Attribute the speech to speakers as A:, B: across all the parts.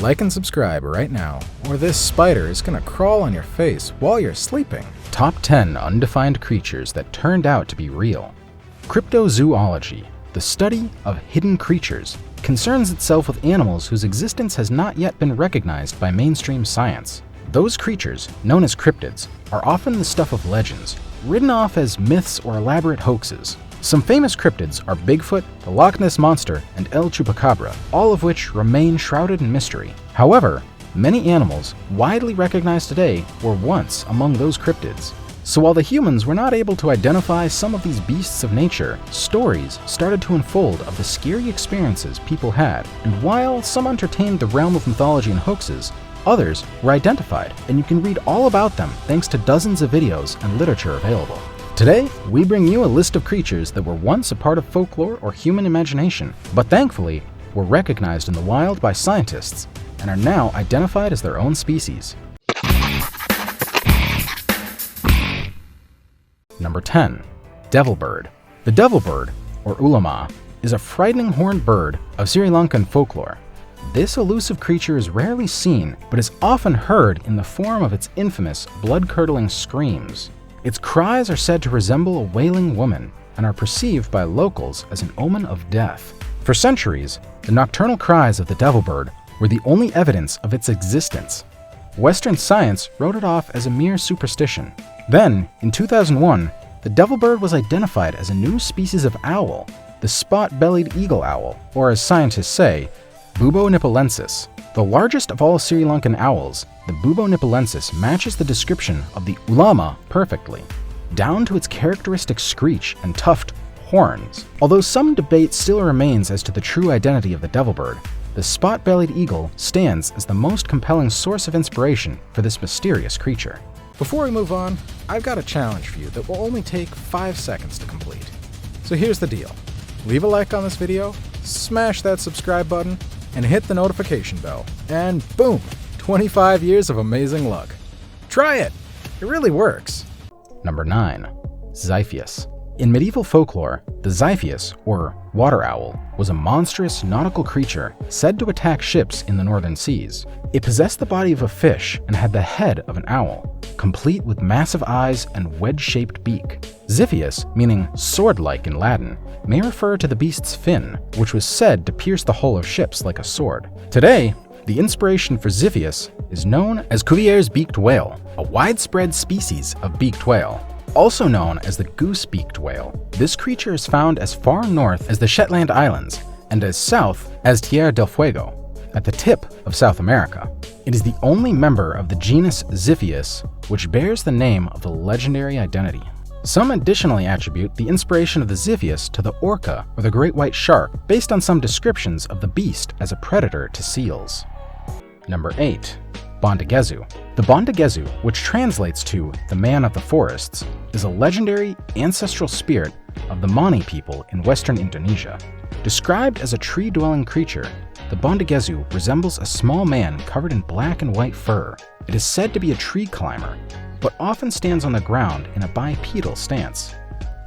A: Like and subscribe right now, or this spider is gonna crawl on your face while you're sleeping. Top 10 undefined creatures that turned out to be real. Cryptozoology, the study of hidden creatures, concerns itself with animals whose existence has not yet been recognized by mainstream science. Those creatures, known as cryptids, are often the stuff of legends, written off as myths or elaborate hoaxes. Some famous cryptids are Bigfoot, the Loch Ness Monster, and El Chupacabra, all of which remain shrouded in mystery. However, many animals, widely recognized today, were once among those cryptids. So while the humans were not able to identify some of these beasts of nature, stories started to unfold of the scary experiences people had, and while some entertained the realm of mythology and hoaxes, others were identified, and you can read all about them thanks to dozens of videos and literature available. Today, we bring you a list of creatures that were once a part of folklore or human imagination, but thankfully were recognized in the wild by scientists and are now identified as their own species. Number 10. Devil bird. The devil bird, or ulama, is a frightening horned bird of Sri Lankan folklore. This elusive creature is rarely seen, but is often heard in the form of its infamous, blood-curdling screams. Its cries are said to resemble a wailing woman and are perceived by locals as an omen of death. For centuries, the nocturnal cries of the devil bird were the only evidence of its existence. Western science wrote it off as a mere superstition. Then, in 2001, the devil bird was identified as a new species of owl, the spot-bellied eagle owl, or as scientists say, Bubo nipolensis. The largest of all Sri Lankan owls, the Bubo nipolensis matches the description of the ulama perfectly, down to its characteristic screech and tufted horns. Although some debate still remains as to the true identity of the devil bird, the spot-bellied eagle stands as the most compelling source of inspiration for this mysterious creature. Before we move on, I've got a challenge for you that will only take 5 seconds to complete. So here's the deal. Leave a like on this video, smash that subscribe button, and hit the notification bell. And boom! 25 years of amazing luck. Try it! It really works. Number 9. Zyphus. In medieval folklore, the Zyphus, or water owl, was a monstrous nautical creature said to attack ships in the northern seas. It possessed the body of a fish and had the head of an owl, complete with massive eyes and wedge-shaped beak. Zyphus, meaning sword-like in Latin, may refer to the beast's fin, which was said to pierce the hull of ships like a sword. Today, the inspiration for Zyphus is known as Cuvier's beaked whale, a widespread species of beaked whale. Also known as the goose-beaked whale, this creature is found as far north as the Shetland Islands and as south as Tierra del Fuego, at the tip of South America. It is the only member of the genus Zyphus which bears the name of the legendary identity. Some additionally attribute the inspiration of the Zyphus to the orca or the great white shark, based on some descriptions of the beast as a predator to seals. Number 8. Bondiguezu. The Bondiguezu, which translates to the man of the forests, is a legendary ancestral spirit of the Mani people in western Indonesia. Described as a tree-dwelling creature, the Bondiguezu resembles a small man covered in black and white fur. It is said to be a tree climber, but often stands on the ground in a bipedal stance.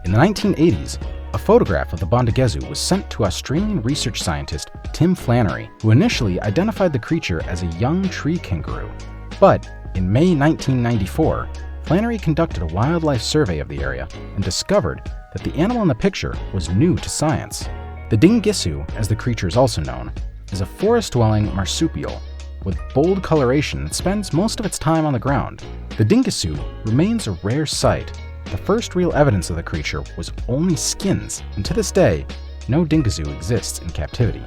A: In the 1980s, a photograph of the Bondiguezu was sent to Australian research scientist Tim Flannery, who initially identified the creature as a young tree kangaroo. But in May 1994, Flannery conducted a wildlife survey of the area and discovered that the animal in the picture was new to science. The dingisu, as the creature is also known, is a forest-dwelling marsupial with bold coloration that spends most of its time on the ground. The dingisu remains a rare sight. The first real evidence of the creature was only skins, and to this day, no dingisu exists in captivity.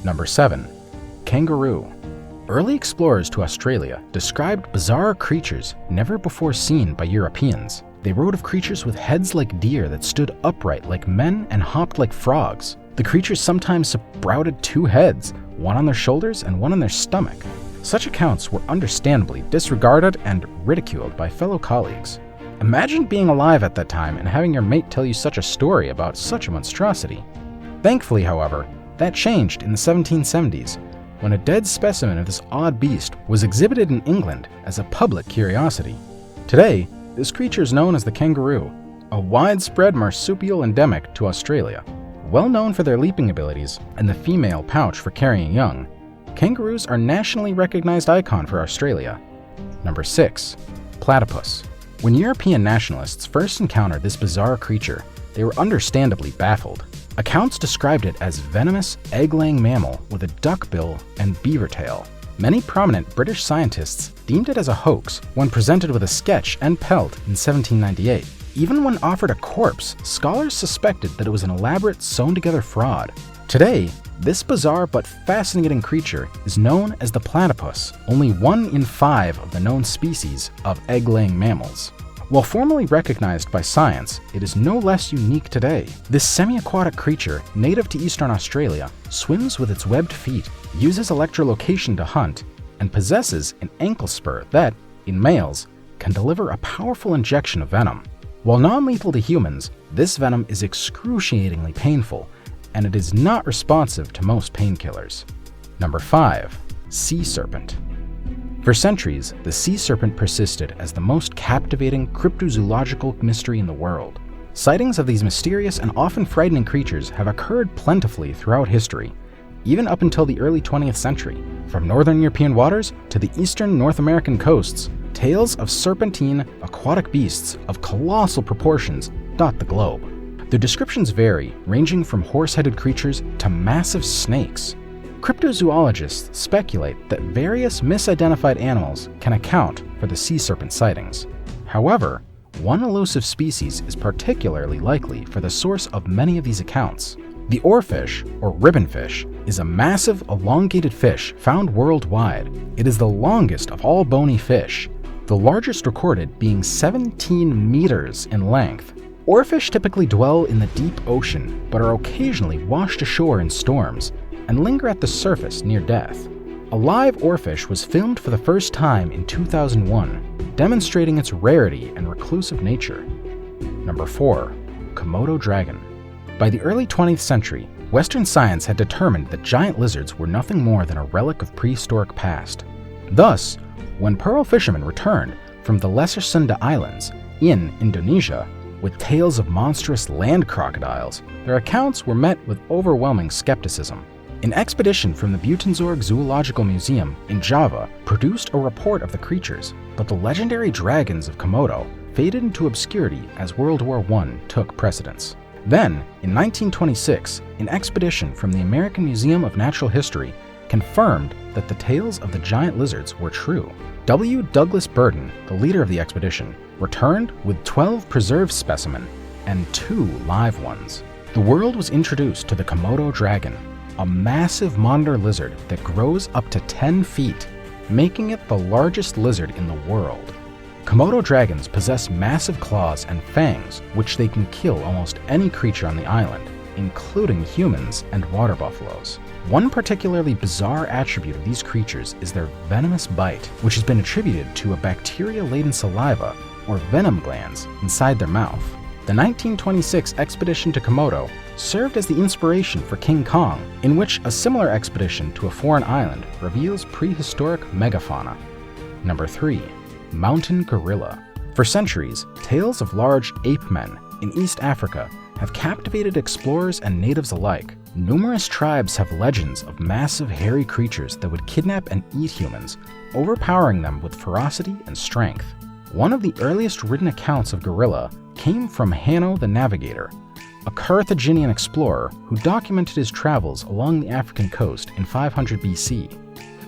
A: Number 7. Kangaroo. Early explorers to Australia described bizarre creatures never before seen by Europeans. They wrote of creatures with heads like deer that stood upright like men and hopped like frogs. The creatures sometimes sprouted 2 heads, one on their shoulders and one on their stomach. Such accounts were understandably disregarded and ridiculed by fellow colleagues. Imagine being alive at that time and having your mate tell you such a story about such a monstrosity. Thankfully, however, that changed in the 1770s, when a dead specimen of this odd beast was exhibited in England as a public curiosity. Today, this creature is known as the kangaroo, a widespread marsupial endemic to Australia. Well known for their leaping abilities and the female pouch for carrying young, Kangaroos are a nationally recognized icon for Australia. Number 6. Platypus. When European nationalists first encountered this bizarre creature, they were understandably baffled. Accounts described it as venomous, egg-laying mammal with a duck bill and beaver tail. Many prominent British scientists deemed it as a hoax when presented with a sketch and pelt in 1798. Even when offered a corpse, scholars suspected that it was an elaborate, sewn-together fraud. Today, this bizarre but fascinating creature is known as the platypus, only 1 in 5 of the known species of egg-laying mammals. While formally recognized by science, it is no less unique today. This semi-aquatic creature, native to eastern Australia, swims with its webbed feet, uses echolocation to hunt, and possesses an ankle spur that, in males, can deliver a powerful injection of venom. While non-lethal to humans, this venom is excruciatingly painful, and it is not responsive to most painkillers. Number 5. Sea serpent. For centuries, the sea serpent persisted as the most captivating cryptozoological mystery in the world. Sightings of these mysterious and often frightening creatures have occurred plentifully throughout history, even up until the early 20th century. From northern European waters to the eastern North American coasts, tales of serpentine aquatic beasts of colossal proportions dot the globe. The descriptions vary, ranging from horse-headed creatures to massive snakes. Cryptozoologists speculate that various misidentified animals can account for the sea serpent sightings. However, one elusive species is particularly likely for the source of many of these accounts. The oarfish, or ribbonfish, is a massive, elongated fish found worldwide. It is the longest of all bony fish, the largest recorded being 17 meters in length. Oarfish typically dwell in the deep ocean, but are occasionally washed ashore in storms and linger at the surface near death. A live oarfish was filmed for the first time in 2001, demonstrating its rarity and reclusive nature. Number 4. Komodo dragon. By the early 20th century, Western science had determined that giant lizards were nothing more than a relic of prehistoric past. Thus, when pearl fishermen returned from the Lesser Sunda Islands in Indonesia with tales of monstrous land crocodiles, their accounts were met with overwhelming skepticism. An expedition from the Buitenzorg Zoological Museum in Java produced a report of the creatures, but the legendary dragons of Komodo faded into obscurity as World War I took precedence. Then, in 1926, an expedition from the American Museum of Natural History confirmed that the tales of the giant lizards were true. W. Douglas Burden, the leader of the expedition, returned with 12 preserved specimens and 2 live ones. The world was introduced to the Komodo dragon, a massive monitor lizard that grows up to 10 feet, making it the largest lizard in the world. Komodo dragons possess massive claws and fangs, which they can kill almost any creature on the island, including humans and water buffaloes. One particularly bizarre attribute of these creatures is their venomous bite, which has been attributed to a bacteria-laden saliva or venom glands inside their mouth. The 1926 expedition to Komodo served as the inspiration for King Kong, in which a similar expedition to a foreign island reveals prehistoric megafauna. Number 3. Mountain gorilla. For centuries, tales of large ape men in East Africa have captivated explorers and natives alike. Numerous tribes have legends of massive hairy creatures that would kidnap and eat humans, overpowering them with ferocity and strength. One of the earliest written accounts of gorilla came from Hanno the Navigator, a Carthaginian explorer who documented his travels along the African coast in 500 BC.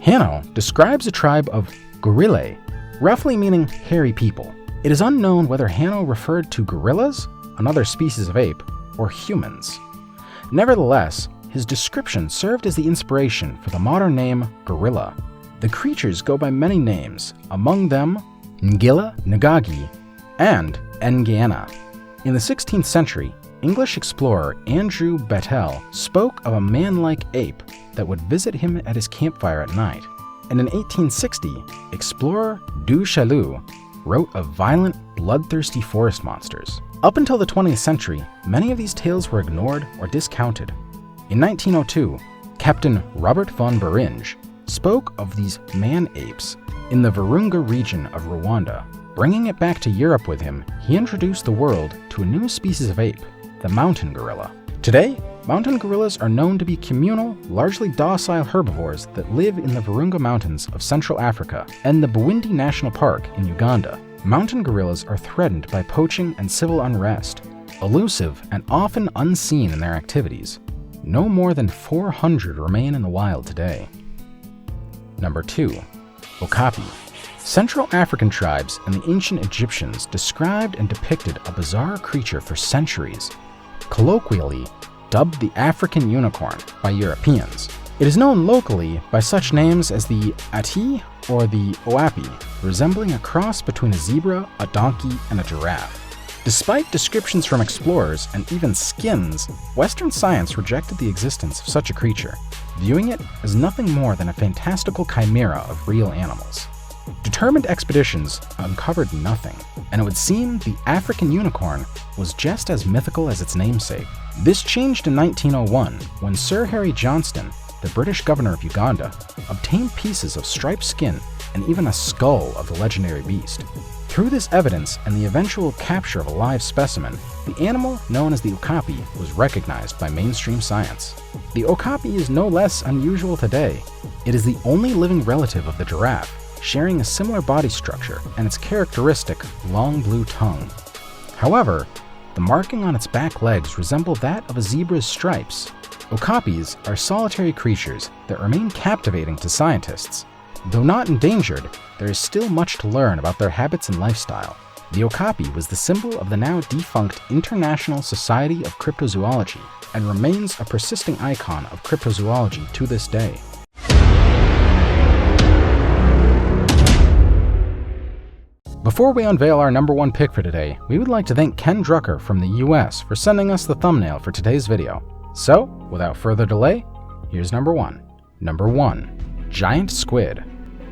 A: Hanno describes a tribe of gorillae, roughly meaning hairy people. It is unknown whether Hanno referred to gorillas, another species of ape, or humans. Nevertheless, his description served as the inspiration for the modern name gorilla. The creatures go by many names, among them Ngila, Ngagi, and Ngana. In the 16th century, English explorer Andrew Battelle spoke of a man-like ape that would visit him at his campfire at night. And in 1860, explorer Du Chaillu wrote of violent, bloodthirsty forest monsters. Up until the 20th century, many of these tales were ignored or discounted. In 1902, Captain Robert von Beringe spoke of these man-apes in the Virunga region of Rwanda. Bringing it back to Europe with him, he introduced the world to a new species of ape, the mountain gorilla. Today, Mountain gorillas are known to be communal, largely docile herbivores that live in the Virunga Mountains of Central Africa and the Bwindi National Park in Uganda. Mountain gorillas are threatened by poaching and civil unrest, elusive and often unseen in their activities. No more than 400 remain in the wild today. Number 2. Okapi. Central African tribes and the ancient Egyptians described and depicted a bizarre creature for centuries, colloquially dubbed the African unicorn by Europeans. It is known locally by such names as the Ati or the Oapi, resembling a cross between a zebra, a donkey, and a giraffe. Despite descriptions from explorers and even skins, Western science rejected the existence of such a creature, viewing it as nothing more than a fantastical chimera of real animals. Determined expeditions uncovered nothing, and it would seem the African unicorn was just as mythical as its namesake. This changed in 1901 when Sir Harry Johnston, the British governor of Uganda, obtained pieces of striped skin and even a skull of the legendary beast. Through this evidence and the eventual capture of a live specimen, the animal known as the Okapi was recognized by mainstream science. The Okapi is no less unusual today. It is the only living relative of the giraffe, sharing a similar body structure and its characteristic long blue tongue. However, the marking on its back legs resemble that of a zebra's stripes. Okapis are solitary creatures that remain captivating to scientists. Though not endangered, there is still much to learn about their habits and lifestyle. The Okapi was the symbol of the now defunct International Society of Cryptozoology and remains a persisting icon of cryptozoology to this day. Before we unveil our number 1 pick for today, we would like to thank Ken Drucker from the US for sending us the thumbnail for today's video. So, without further delay, here's number 1. Number 1. Giant squid.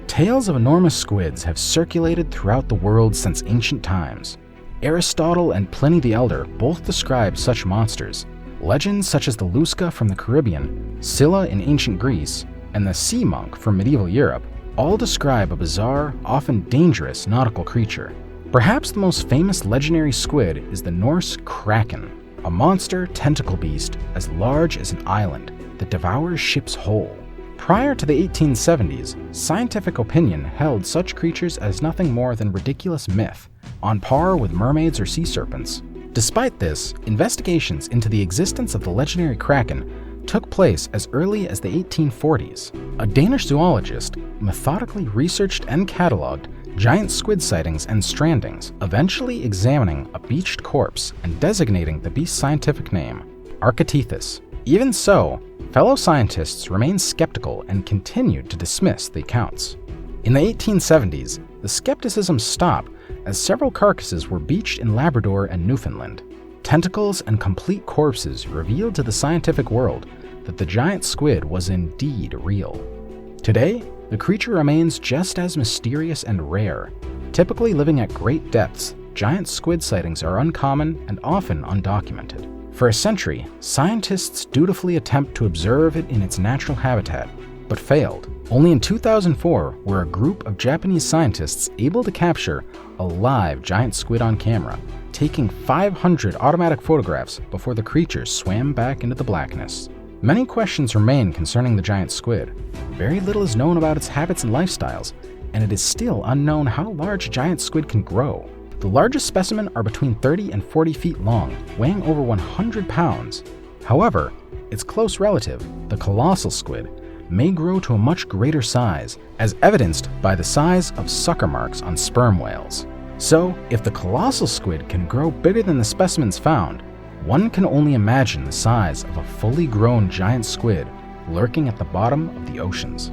A: Tales of enormous squids have circulated throughout the world since ancient times. Aristotle and Pliny the Elder both describe such monsters. Legends such as the Lusca from the Caribbean, Scylla in ancient Greece, and the sea monk from medieval Europe all describe a bizarre, often dangerous nautical creature. Perhaps the most famous legendary squid is the Norse kraken, a monster tentacle beast as large as an island that devours ships whole. Prior to the 1870s, scientific opinion held such creatures as nothing more than ridiculous myth, on par with mermaids or sea serpents. Despite this, investigations into the existence of the legendary kraken took place as early as the 1840s. A Danish zoologist methodically researched and cataloged giant squid sightings and strandings, eventually examining a beached corpse and designating the beast's scientific name, Architeuthis. Even so, fellow scientists remained skeptical and continued to dismiss the accounts. In the 1870s, the skepticism stopped as several carcasses were beached in Labrador and Newfoundland. Tentacles and complete corpses revealed to the scientific world that the giant squid was indeed real. Today, the creature remains just as mysterious and rare. Typically living at great depths, giant squid sightings are uncommon and often undocumented. For a century, scientists dutifully attempt to observe it in its natural habitat, but failed. Only in 2004 were a group of Japanese scientists able to capture a live giant squid on camera, taking 500 automatic photographs before the creature swam back into the blackness. Many questions remain concerning the giant squid. Very little is known about its habits and lifestyles, and it is still unknown how large a giant squid can grow. The largest specimen are between 30 and 40 feet long, weighing over 100 pounds. However, its close relative, the colossal squid, may grow to a much greater size, as evidenced by the size of sucker marks on sperm whales. So, if the colossal squid can grow bigger than the specimens found, one can only imagine the size of a fully grown giant squid lurking at the bottom of the oceans.